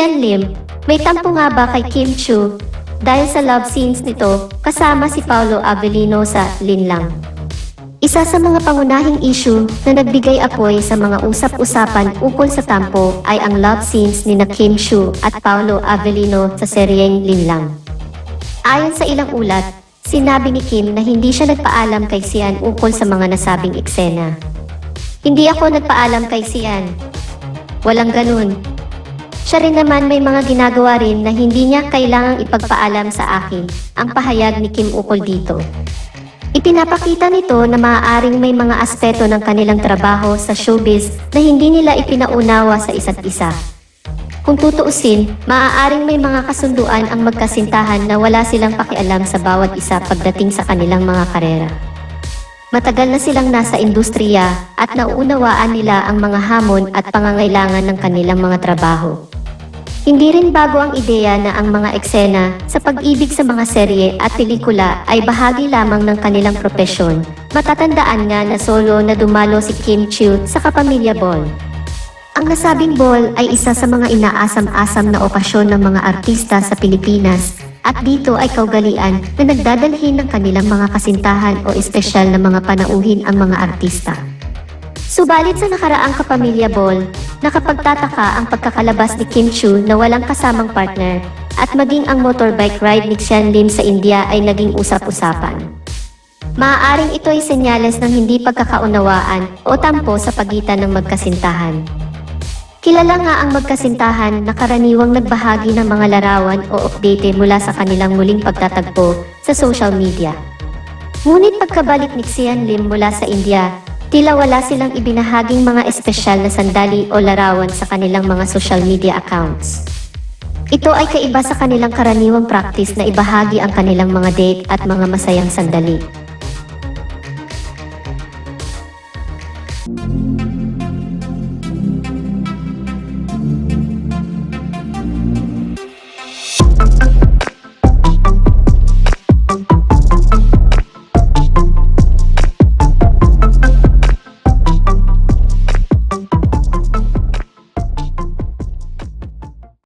Sian Lim, may tampo nga ba kay Kim Chiu dahil sa love scenes nito kasama si Paolo Avellino sa Linlang? Isa sa mga pangunahing issue na nagbigay apoy sa mga usap-usapan ukol sa tampo ay ang love scenes ni Kim Chiu at Paolo Avellino sa seryeng Linlang. Ayon sa ilang ulat, sinabi ni Kim na hindi siya nagpaalam kay Sian ukol sa mga nasabing eksena. Hindi ako nagpaalam kay Sian. Walang ganun. Siya rin naman may mga ginagawa rin na hindi niya kailangang ipagpaalam sa akin, ang pahayag ni Kim ukol dito. Ipinapakita nito na maaaring may mga aspeto ng kanilang trabaho sa showbiz na hindi nila ipinaunawa sa isa't isa. Kung tutuusin, maaaring may mga kasunduan ang magkasintahan na wala silang pakialam sa bawat isa pagdating sa kanilang mga karera. Matagal na silang nasa industriya at nauunawaan nila ang mga hamon at pangangailangan ng kanilang mga trabaho. Hindi rin bago ang ideya na ang mga eksena sa pag-ibig sa mga serye at pelikula ay bahagi lamang ng kanilang propesyon. Matatandaan nga na solo na dumalo si Kim Chiu sa Kapamilya Ball. Ang nasabing ball ay isa sa mga inaasam-asam na okasyon ng mga artista sa Pilipinas at dito ay kaugalian na nagdadalhin ng kanilang mga kasintahan o espesyal na mga panauhin ang mga artista. Subalit sa nakaraang Kapamilya Ball, nakapagtataka ang pagkakalabas ni Kim Chiu na walang kasamang partner at maging ang motorbike ride ni Sian Lim sa India ay naging usap-usapan. Maaaring ito ay senyales ng hindi pagkakaunawaan o tampo sa pagitan ng magkasintahan. Kilala nga ang magkasintahan na karaniwang nagbahagi ng mga larawan o update mula sa kanilang muling pagtatagpo sa social media. Ngunit pagkabalik ni Sian Lim mula sa India, tila wala silang ibinahaging mga espesyal na sandali o larawan sa kanilang mga social media accounts. Ito ay kaiba sa kanilang karaniwang practice na ibahagi ang kanilang mga date at mga masayang sandali.